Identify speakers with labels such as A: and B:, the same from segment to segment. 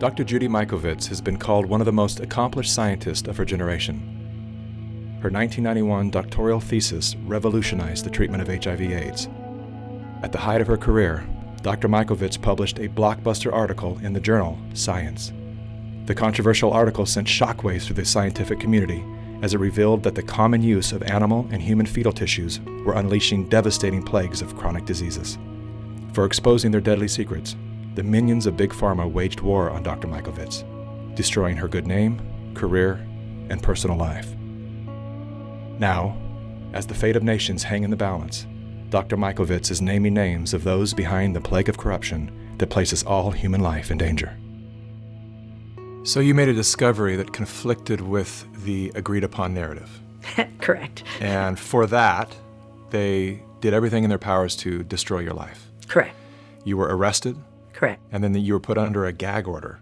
A: Dr. Judy Mikovits has been called one of the most accomplished scientists of her generation. Her 1991 doctoral thesis revolutionized the treatment of HIV/AIDS. At the height of her career, Dr. Mikovits published a blockbuster article in the journal Science. The controversial article sent shockwaves through the scientific community as it revealed that the common use of animal and human fetal tissues were unleashing devastating plagues of chronic diseases. For exposing their deadly secrets, the minions of Big Pharma waged war on Dr. Mikovits, destroying her good name, career, and personal life. Now, as the fate of nations hang in the balance, Dr. Mikovits is naming names of those behind the plague of corruption that places all human life in danger. So you made a discovery that conflicted with the agreed-upon narrative.
B: Correct.
A: And for that, they did everything in their powers to destroy your life.
B: Correct.
A: You were arrested.
B: Correct.
A: And then you were put under a gag order.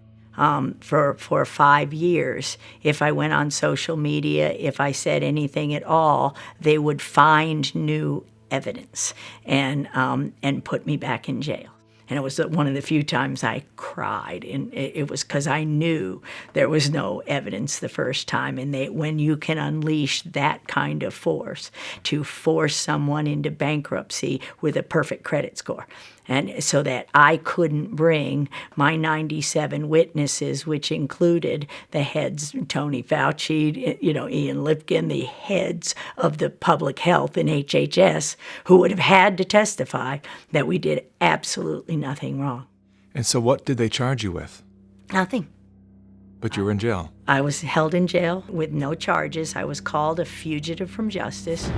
B: For 5 years, if I went on social media, if I said anything at all, they would find new evidence and put me back in jail. And it was one of the few times I cried, and it was because I knew there was no evidence the first time. And when you can unleash that kind of force to force someone into bankruptcy with a perfect credit score, and so that I couldn't bring my 97 witnesses, which included the heads, Tony Fauci, Ian Lipkin, the heads of the public health in HHS, who would have had to testify that we did absolutely nothing wrong.
A: And so what did they charge you with?
B: Nothing.
A: But you were in jail.
B: I was held in jail with no charges. I was called a fugitive from justice.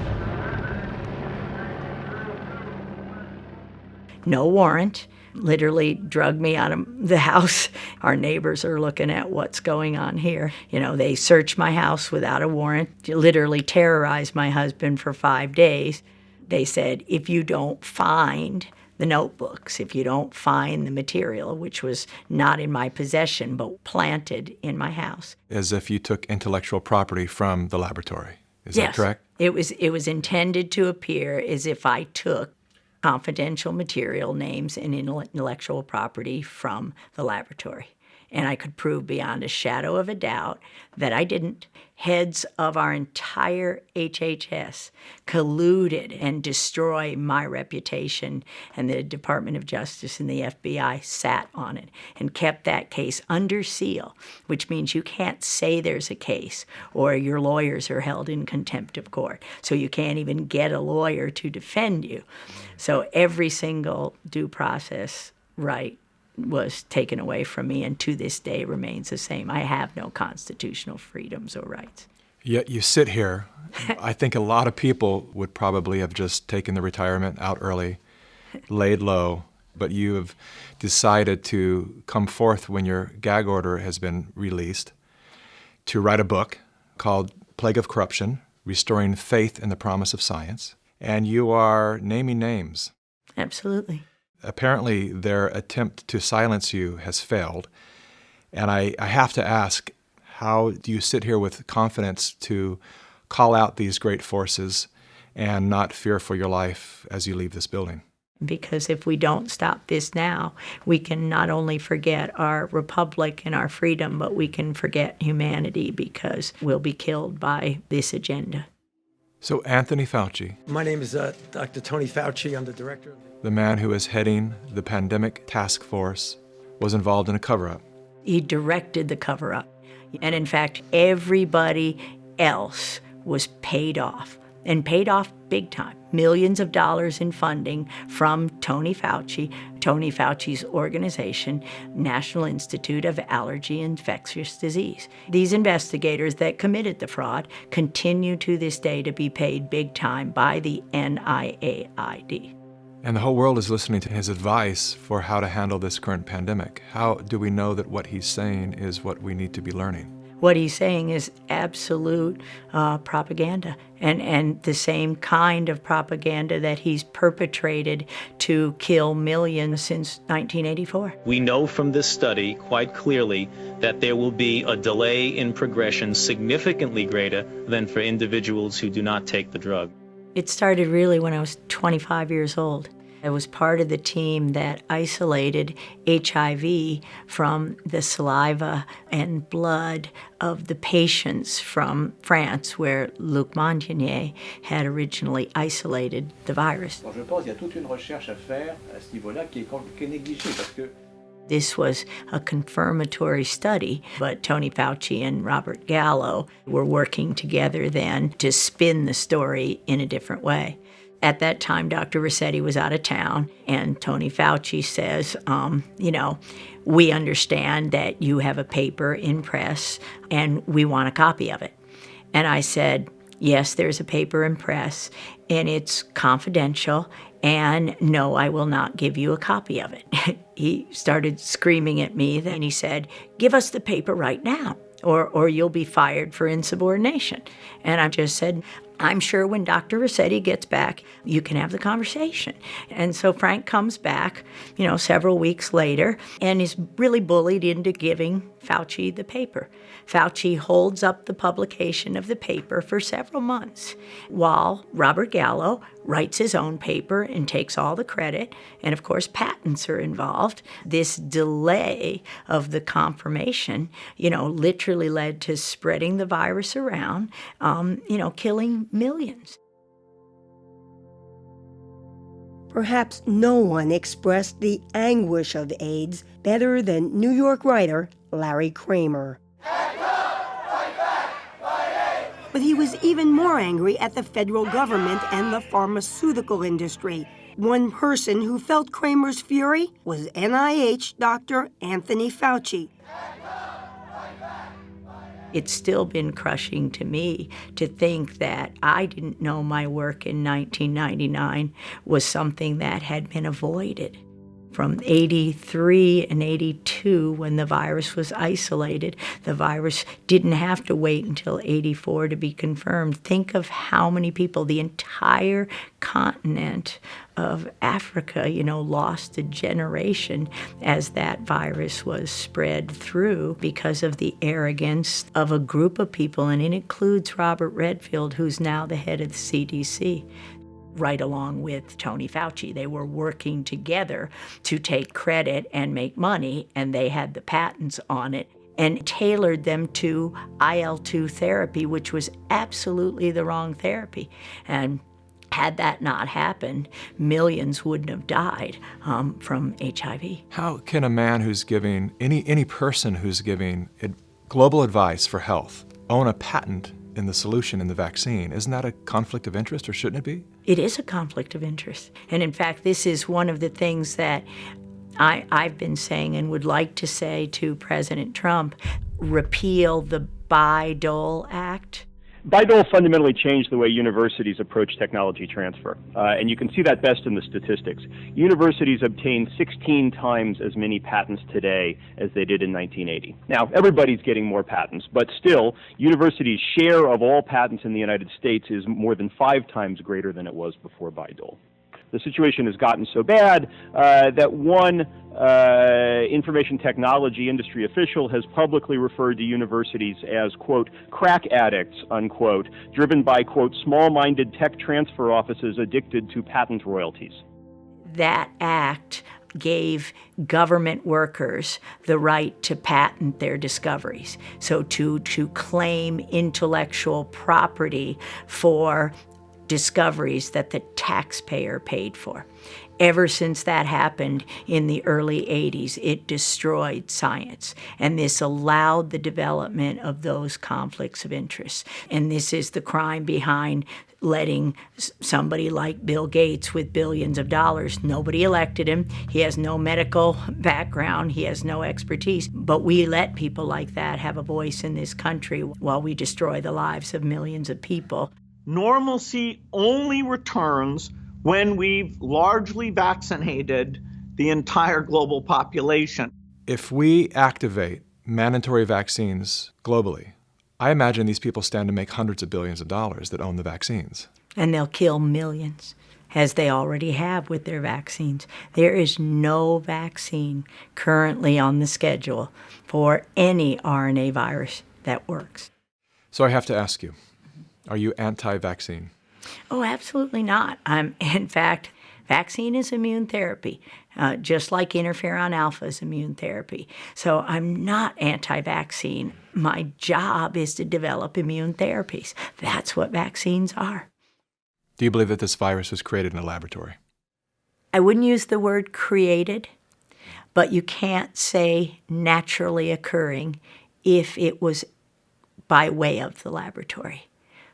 B: No warrant, literally drugged me out of the house. Our neighbors are looking at what's going on here. They searched my house without a warrant, literally terrorized my husband for 5 days. They said, if you don't find the notebooks, if you don't find the material, which was not in my possession but planted in my house.
A: As if you took intellectual property from the laboratory. Is
B: Yes.
A: that correct?
B: It was intended to appear as if I took confidential material, names, and intellectual property from the laboratory. And I could prove beyond a shadow of a doubt that I didn't. Heads of our entire HHS colluded and destroyed my reputation, and the Department of Justice and the FBI sat on it and kept that case under seal, which means you can't say there's a case or your lawyers are held in contempt of court. So you can't even get a lawyer to defend you. So every single due process right was taken away from me, and to this day remains the same. I have no constitutional freedoms or rights.
A: Yet you sit here. I think a lot of people would probably have just taken the retirement out early, laid low, but you have decided to come forth when your gag order has been released to write a book called Plague of Corruption, Restoring Faith in the Promise of Science, and you are naming names.
B: Absolutely.
A: Apparently, their attempt to silence you has failed. And I have to ask, how do you sit here with confidence to call out these great forces and not fear for your life as you leave this building?
B: Because if we don't stop this now, we can not only forget our republic and our freedom, but we can forget humanity because we'll be killed by this agenda.
A: So Anthony Fauci.
C: My name is Dr. Tony Fauci. I'm the director.
A: The man who is heading the pandemic task force was involved in a cover-up.
B: He directed the cover-up. And in fact, everybody else was paid off, and paid off big time. Millions of dollars in funding from Tony Fauci's organization, National Institute of Allergy and Infectious Disease. These investigators that committed the fraud continue to this day to be paid big time by the NIAID.
A: And the whole world is listening to his advice for how to handle this current pandemic. How do we know that what he's saying is what we need to be learning?
B: What he's saying is absolute propaganda, and the same kind of propaganda that he's perpetrated to kill millions since 1984.
D: We know from this study quite clearly that there will be a delay in progression significantly greater than for individuals who do not take the drug.
B: It started really when I was 25 years old. I was part of the team that isolated HIV from the saliva and blood of the patients from France, where Luc Montagnier had originally isolated the virus.
E: Alors, je pense qu'il y a toute une recherche à faire à ce niveau-là qui est négligée parce que
B: This was a confirmatory study, but Tony Fauci and Robert Gallo were working together then to spin the story in a different way. At that time, Dr. Rossetti was out of town, and Tony Fauci says, we understand that you have a paper in press, and we want a copy of it. And I said, yes, there's a paper in press, and it's confidential, and no, I will not give you a copy of it. He started screaming at me, then he said, give us the paper right now, or you'll be fired for insubordination. And I just said, I'm sure when Dr. Rossetti gets back, you can have the conversation. And so Frank comes back, several weeks later, and is really bullied into giving Fauci the paper. Fauci holds up the publication of the paper for several months, while Robert Gallo writes his own paper and takes all the credit. And of course, patents are involved. This delay of the confirmation, literally led to spreading the virus around, killing millions.
F: Perhaps no one expressed the anguish of AIDS better than New York writer Larry Kramer. But he was even more angry at the federal government and the pharmaceutical industry. One person who felt Kramer's fury was NIH Dr. Anthony Fauci.
B: It's still been crushing to me to think that I didn't know my work in 1999 was something that had been avoided. From 83 and 82, when the virus was isolated, the virus didn't have to wait until 84 to be confirmed. Think of how many people, the entire continent of Africa, lost a generation as that virus was spread through because of the arrogance of a group of people, and it includes Robert Redfield, who's now the head of the CDC. Right along with Tony Fauci. They were working together to take credit and make money, and they had the patents on it and tailored them to IL-2 therapy, which was absolutely the wrong therapy. And had that not happened, millions wouldn't have died from HIV.
A: How can a man who's giving, any person who's giving global advice for health, own a patent in the solution in the vaccine? Isn't that a conflict of interest, or shouldn't it be?
B: It is a conflict of interest. And in fact, this is one of the things that I've been saying and would like to say to President Trump: repeal the Bayh-Dole Act.
G: Bayh-Dole fundamentally changed the way universities approach technology transfer, and you can see that best in the statistics. Universities obtain 16 times as many patents today as they did in 1980. Now, everybody's getting more patents, but still, universities' share of all patents in the United States is more than 5 times greater than it was before Bayh-Dole. The situation has gotten so bad that one information technology industry official has publicly referred to universities as, quote, crack addicts, unquote, driven by, quote, small-minded tech transfer offices addicted to patent royalties.
B: That act gave government workers the right to patent their discoveries, so to claim intellectual property for discoveries that the taxpayer paid for. Ever since that happened in the early 80s, it destroyed science. And this allowed the development of those conflicts of interest. And this is the crime behind letting somebody like Bill Gates with billions of dollars, nobody elected him, he has no medical background, he has no expertise, but we let people like that have a voice in this country while we destroy the lives of millions of people.
H: Normalcy only returns when we've largely vaccinated the entire global population.
A: If we activate mandatory vaccines globally, I imagine these people stand to make hundreds of billions of dollars that own the vaccines.
B: And they'll kill millions, as they already have with their vaccines. There is no vaccine currently on the schedule for any RNA virus that works.
A: So I have to ask you, are you anti-vaccine?
B: Oh, absolutely not. In fact, Vaccine is immune therapy, just like interferon alpha is immune therapy. So I'm not anti-vaccine. My job is to develop immune therapies. That's what vaccines are.
A: Do you believe that this virus was created in a laboratory?
B: I wouldn't use the word created, but you can't say naturally occurring if it was by way of the laboratory.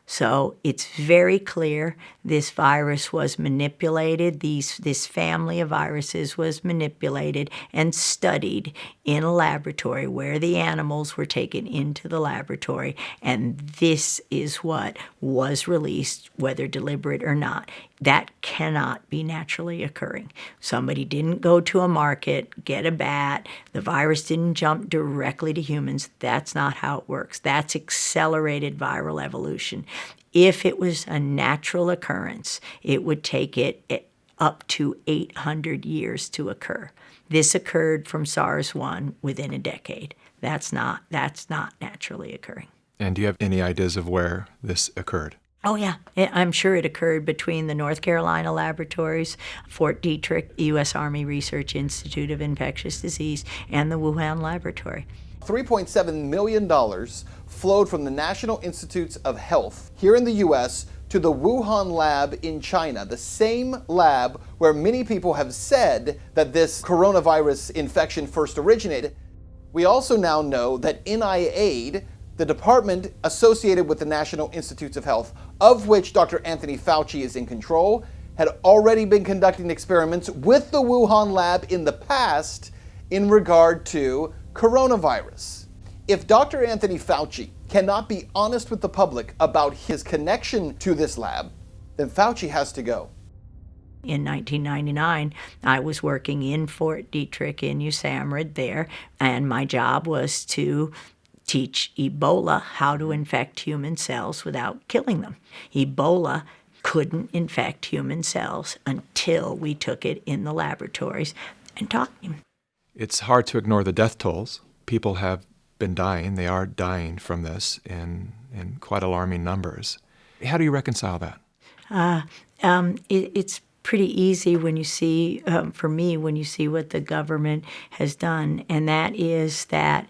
B: So it's very clear this virus was manipulated, this family of viruses was manipulated and studied in a laboratory where the animals were taken into the laboratory, and this is what was released, whether deliberate or not. That cannot be naturally occurring. Somebody didn't go to a market, get a bat, the virus didn't jump directly to humans. That's not how it works. That's accelerated viral evolution. If it was a natural occurrence, it would take it up to 800 years to occur. This occurred from SARS-1 within a decade. That's not naturally occurring.
A: And do you have any ideas of where this occurred?
B: Oh, yeah. I'm sure it occurred between the North Carolina laboratories, Fort Detrick, U.S. Army Research Institute of Infectious Disease, and the Wuhan laboratory.
I: $3.7 million flowed from the National Institutes of Health here in the U.S. to the Wuhan lab in China, the same lab where many people have said that this coronavirus infection first originated. We also now know that NIAID, the department associated with the National Institutes of Health, of which Dr. Anthony Fauci is in control, had already been conducting experiments with the Wuhan lab in the past in regard to coronavirus. If Dr. Anthony Fauci cannot be honest with the public about his connection to this lab, then Fauci has to go.
B: In 1999, I was working in Fort Detrick in USAMRIID there, and my job was to teach Ebola how to infect human cells without killing them. Ebola couldn't infect human cells until we took it in the laboratories and taught him.
A: It's hard to ignore the death tolls. People have been dying. They are dying from this in quite alarming numbers. How do you reconcile that?
B: It's pretty easy when you see, for me, when you see what the government has done, and that is that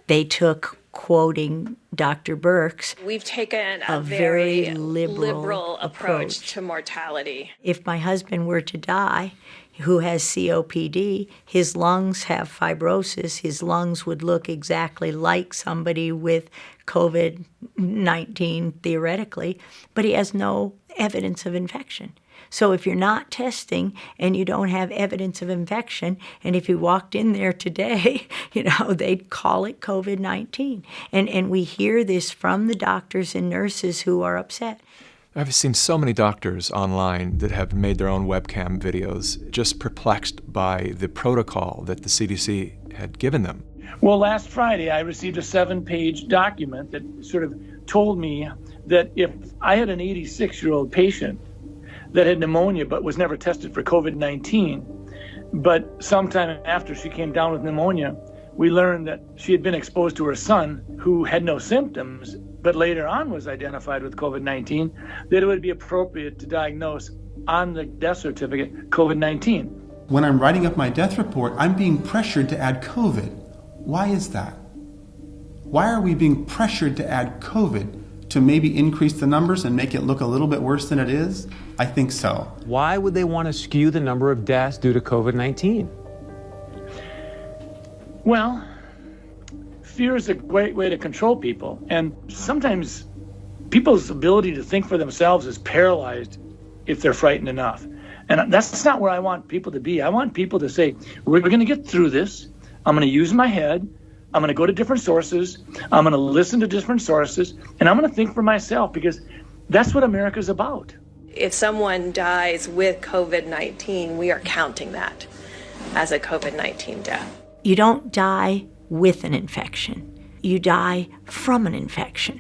B: they took, quoting Dr. Birx,
J: we've taken
B: a very liberal
J: approach to mortality.
B: If my husband were to die, who has COPD, his lungs have fibrosis, his lungs would look exactly like somebody with COVID-19 theoretically, but he has no evidence of infection. So if you're not testing and you don't have evidence of infection, and if you walked in there today, they'd call it COVID-19. And we hear this from the doctors and nurses who are upset.
A: I've seen so many doctors online that have made their own webcam videos, just perplexed by the protocol that the CDC had given them.
K: Well, last Friday, I received a 7-page document that sort of told me that if I had an 86-year-old patient that had pneumonia but was never tested for COVID-19, but sometime after she came down with pneumonia, we learned that she had been exposed to her son who had no symptoms, but later on was identified with COVID-19, that it would be appropriate to diagnose on the death certificate COVID-19.
L: When I'm writing up my death report, I'm being pressured to add COVID. Why is that? Why are we being pressured to add COVID? To maybe increase the numbers and make it look a little bit worse than it is? I think so.
M: Why would they want to skew the number of deaths due to COVID-19?
K: Well, fear is a great way to control people. And sometimes people's ability to think for themselves is paralyzed if they're frightened enough. And that's not where I want people to be. I want people to say, we're going to get through this. I'm going to use my head. I'm going to go to different sources. I'm going to listen to different sources. And I'm going to think for myself, because that's what America's about.
J: If someone dies with COVID-19, we are counting that as a COVID-19 death.
B: You don't die with an infection. You die from an infection.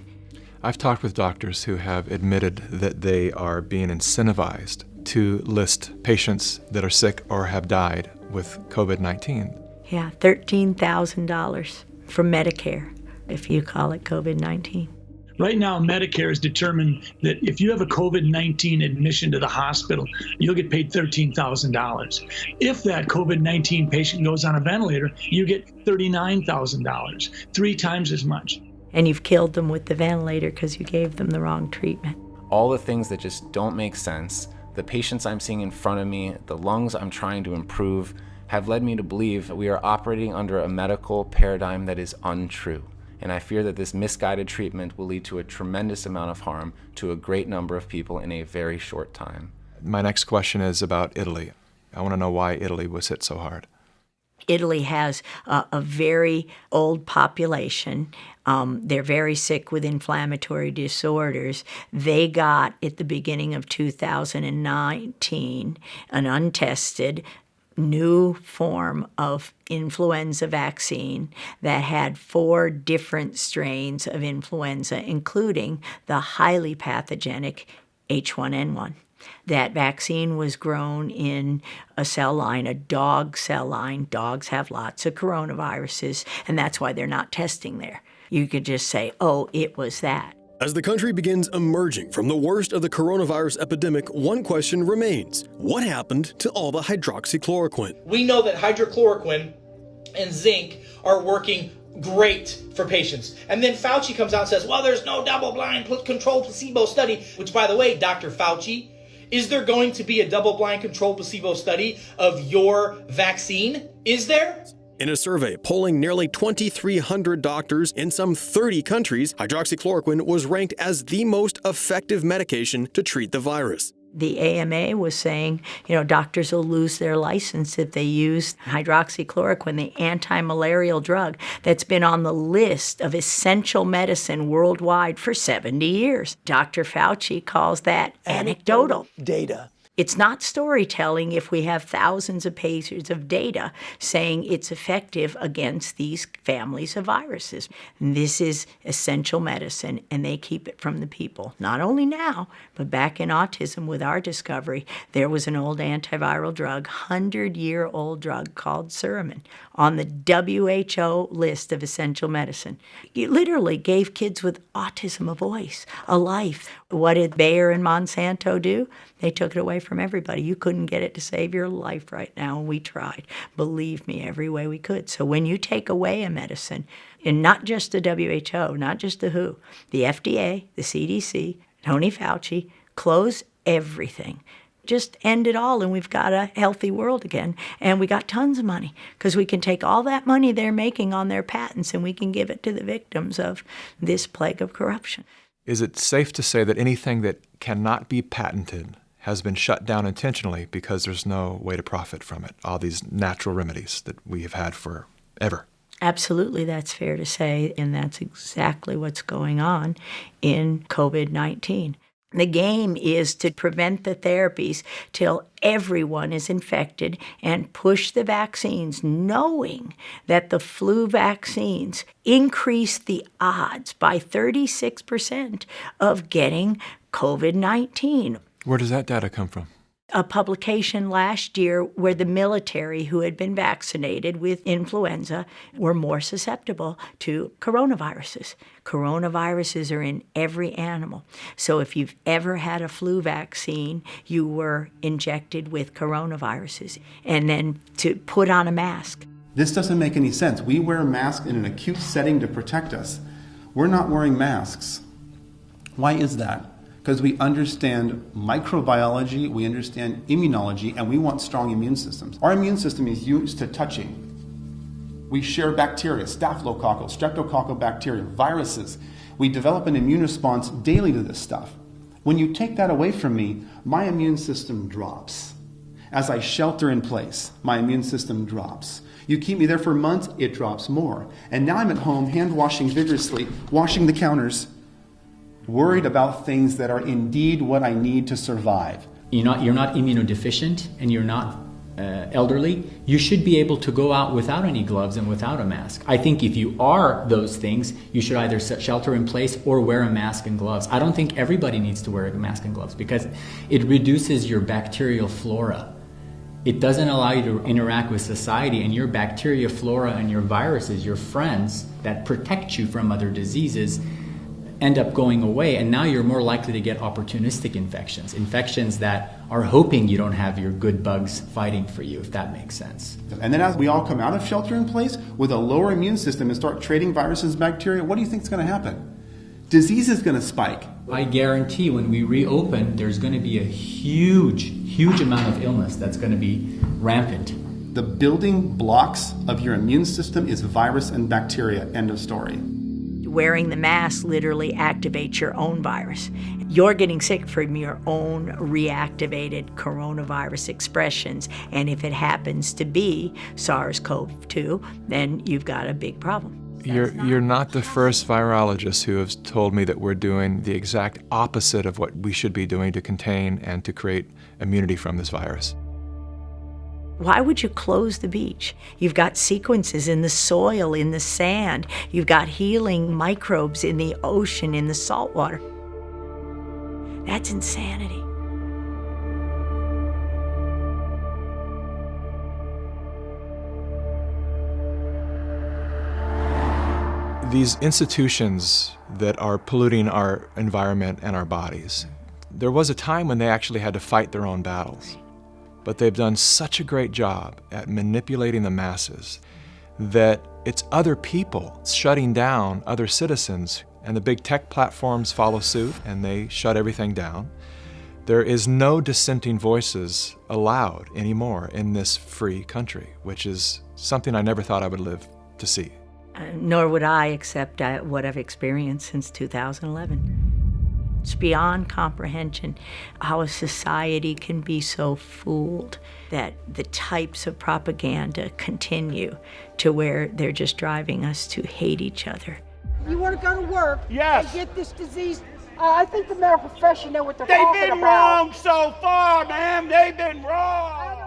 A: I've talked with doctors who have admitted that they are being incentivized to list patients that are sick or have died with COVID-19.
B: Yeah, $13,000 from Medicare, if you call it COVID-19.
K: Right now, Medicare has determined that if you have a COVID-19 admission to the hospital, you'll get paid $13,000. If that COVID-19 patient goes on a ventilator, you get $39,000, 3 times as much.
B: And you've killed them with the ventilator because you gave them the wrong treatment.
N: All the things that just don't make sense, the patients I'm seeing in front of me, the lungs I'm trying to improve, have led me to believe that we are operating under a medical paradigm that is untrue. And I fear that this misguided treatment will lead to a tremendous amount of harm to a great number of people in a very short time.
A: My next question is about Italy. I want to know why Italy was hit so hard.
B: Italy has a very old population. They're very sick with inflammatory disorders. They got, at the beginning of 2019, an untested new form of influenza vaccine that had 4 different strains of influenza, including the highly pathogenic H1N1. That vaccine was grown in a cell line, a dog cell line. Dogs have lots of coronaviruses, and that's why they're not testing there. You could just say, oh, it was that.
O: As the country begins emerging from the worst of the coronavirus epidemic, one question remains. What happened to all the hydroxychloroquine?
P: We know that hydrochloroquine and zinc are working great for patients. And then Fauci comes out and says, well, there's no double-blind controlled placebo study, which, by the way, Dr. Fauci, is there going to be a double-blind controlled placebo study of your vaccine? Is there?
O: In a survey polling nearly 2,300 doctors in some 30 countries, hydroxychloroquine was ranked as the most effective medication to treat the virus.
B: The AMA was saying, doctors will lose their license if they use hydroxychloroquine, the anti-malarial drug that's been on the list of essential medicine worldwide for 70 years. Dr. Fauci calls that anecdotal
C: data.
B: It's not storytelling if we have thousands of pages of data saying it's effective against these families of viruses. This is essential medicine, and they keep it from the people. Not only now, but back in autism with our discovery, there was an old antiviral drug, 100-year-old drug called Suramin, on the WHO list of essential medicine. It literally gave kids with autism a voice, a life. What did Bayer and Monsanto do? They took it away from everybody. You couldn't get it to save your life right now, and we tried. Believe me, every way we could. So when you take away a medicine, and not just the WHO, not just the WHO, the FDA, the CDC, Tony Fauci, close everything. Just end it all, and we've got a healthy world again. And we got tons of money, because we can take all that money they're making on their patents, and we can give it to the victims of this plague of corruption.
A: Is it safe to say that anything that cannot be patented has been shut down intentionally because there's no way to profit from it, all these natural remedies that we have had forever?
B: Absolutely, that's fair to say, and that's exactly what's going on in COVID-19. The game is to prevent the therapies till everyone is infected and push the vaccines, knowing that the flu vaccines increase the odds by 36% of getting COVID-19.
A: Where does that data come from?
B: A publication last year where the military who had been vaccinated with influenza were more susceptible to coronaviruses. Coronaviruses are in every animal. So if you've ever had a flu vaccine, you were injected with coronaviruses. And then to put on a mask.
L: This doesn't make any sense. We wear masks in an acute setting to protect us. We're not wearing masks. Why is that? Because we understand microbiology, we understand immunology, and we want strong immune systems. Our immune system is used to touching. We share bacteria, staphylococcal, streptococcal bacteria, viruses. We develop an immune response daily to this stuff. When you take that away from me, my immune system drops. As I shelter in place, my immune system drops. You keep me there for months, it drops more. And now I'm at home, hand washing vigorously, washing the counters, worried about things that are indeed what I need to survive.
Q: You're not immunodeficient and you're not elderly. You should be able to go out without any gloves and without a mask. I think if you are those things, you should either shelter in place or wear a mask and gloves. I don't think everybody needs to wear a mask and gloves because it reduces your bacterial flora. It doesn't allow you to interact with society, and your bacteria flora and your viruses, your friends that protect you from other diseases, end up going away, and now you're more likely to get opportunistic infections that are hoping you don't have your good bugs fighting for you, if that makes sense.
L: And then as we all come out of shelter in place with a lower immune system and start trading viruses and bacteria, what do you think is going to happen? Disease is going to spike.
Q: I guarantee when we reopen, there's going to be a huge amount of illness that's going to be rampant.
L: The building blocks of your immune system is virus and bacteria, end of story.
B: Wearing the mask literally activates your own virus. You're getting sick from your own reactivated coronavirus expressions, and if it happens to be SARS-CoV-2, then you've got a big problem.
A: You're not the first virologist who has told me that we're doing the exact opposite of what we should be doing to contain and to create immunity from this virus.
B: Why would you close the beach? You've got sequences in the soil, in the sand. You've got healing microbes in the ocean, in the salt water. That's insanity.
A: These institutions that are polluting our environment and our bodies, there was a time when they actually had to fight their own battles. But they've done such a great job at manipulating the masses that it's other people shutting down other citizens, and the big tech platforms follow suit and they shut everything down. There is no dissenting voices allowed anymore in this free country, which is something I never thought I would live to see.
B: Nor would I accept what I've experienced since 2011. It's beyond comprehension how a society can be so fooled that the types of propaganda continue to where they're just driving us to hate each other.
F: You want to go to work
H: Yes.
F: and get this disease? I think the medical profession know what they're talking about.
H: They've been wrong so far, ma'am. They've been wrong.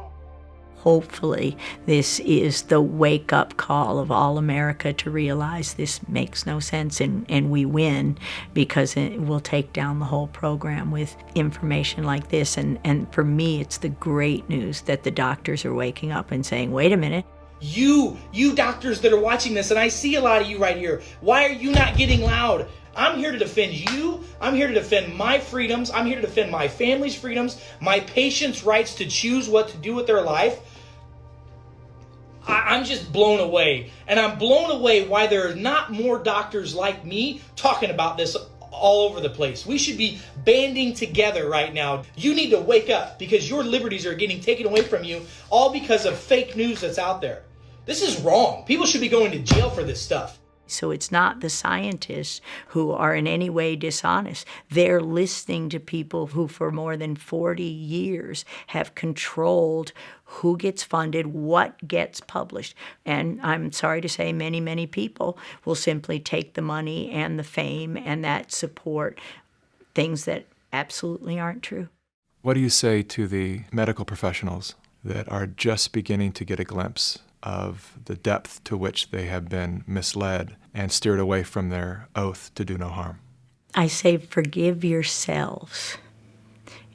B: Hopefully, this is the wake-up call of all America to realize this makes no sense, and we win because it will take down the whole program with information like this. And for me, it's the great news that the doctors are waking up and saying, wait a minute.
P: You doctors that are watching this, and I see a lot of you right here, why are you not getting loud? I'm here to defend you. I'm here to defend my freedoms. I'm here to defend my family's freedoms, my patients' rights to choose what to do with their life. I'm just blown away. And I'm blown away why there are not more doctors like me talking about this all over the place. We should be banding together right now. You need to wake up because your liberties are getting taken away from you all because of fake news that's out there. This is wrong. People should be going to jail for this stuff.
B: So it's not the scientists who are in any way dishonest. They're listening to people who for more than 40 years have controlled who gets funded, what gets published. And I'm sorry to say many people will simply take the money and the fame and that support things that absolutely aren't true.
A: What do you say to the medical professionals that are just beginning to get a glimpse of the depth to which they have been misled and steered away from their oath to do no harm?
B: I say forgive yourselves.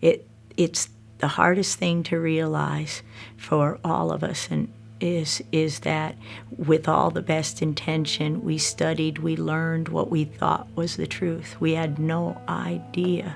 B: It's the hardest thing to realize for all of us, and is that with all the best intention, we studied, we learned what we thought was the truth. We had no idea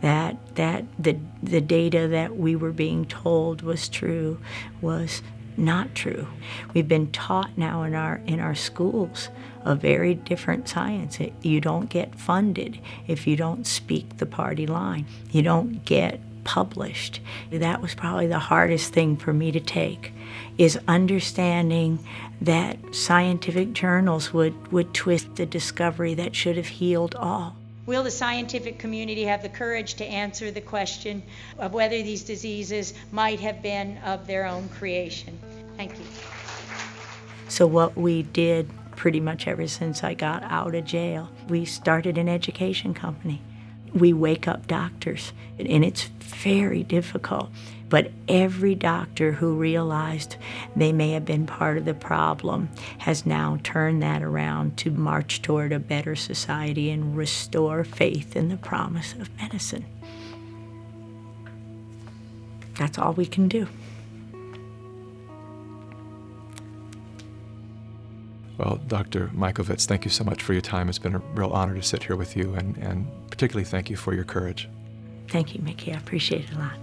B: that the data that we were being told was true was not true. We've been taught now in our schools a very different science. You don't get funded if you don't speak the party line. You don't get published. That was probably the hardest thing for me to take, is understanding that scientific journals would twist a discovery that should have healed all.
R: Will the scientific community have the courage to answer the question of whether these diseases might have been of their own creation? Thank you.
B: So what we did pretty much ever since I got out of jail, we started an education company. We wake up doctors, and it's very difficult. But every doctor who realized they may have been part of the problem has now turned that around to march toward a better society and restore faith in the promise of medicine. That's all we can do.
A: Well, Dr. Mikovits, thank you so much for your time. It's been a real honor to sit here with you, and particularly thank you for your courage.
B: Thank you, Mikki. I appreciate it a lot.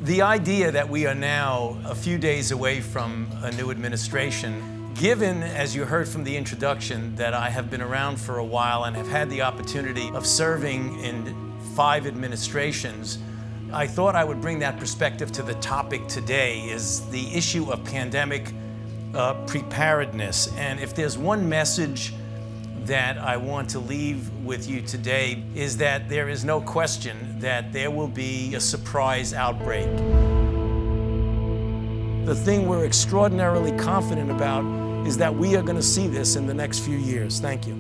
C: The idea that we are now a few days away from a new administration, given, as you heard from the introduction, that I have been around for a while and have had the opportunity of serving in 5 administrations, I thought I would bring that perspective to the topic today, is the issue of pandemic preparedness. And if there's one message that I want to leave with you today, is that there is no question that there will be a surprise outbreak. The thing we're extraordinarily confident about is that we are going to see this in the next few years. Thank you.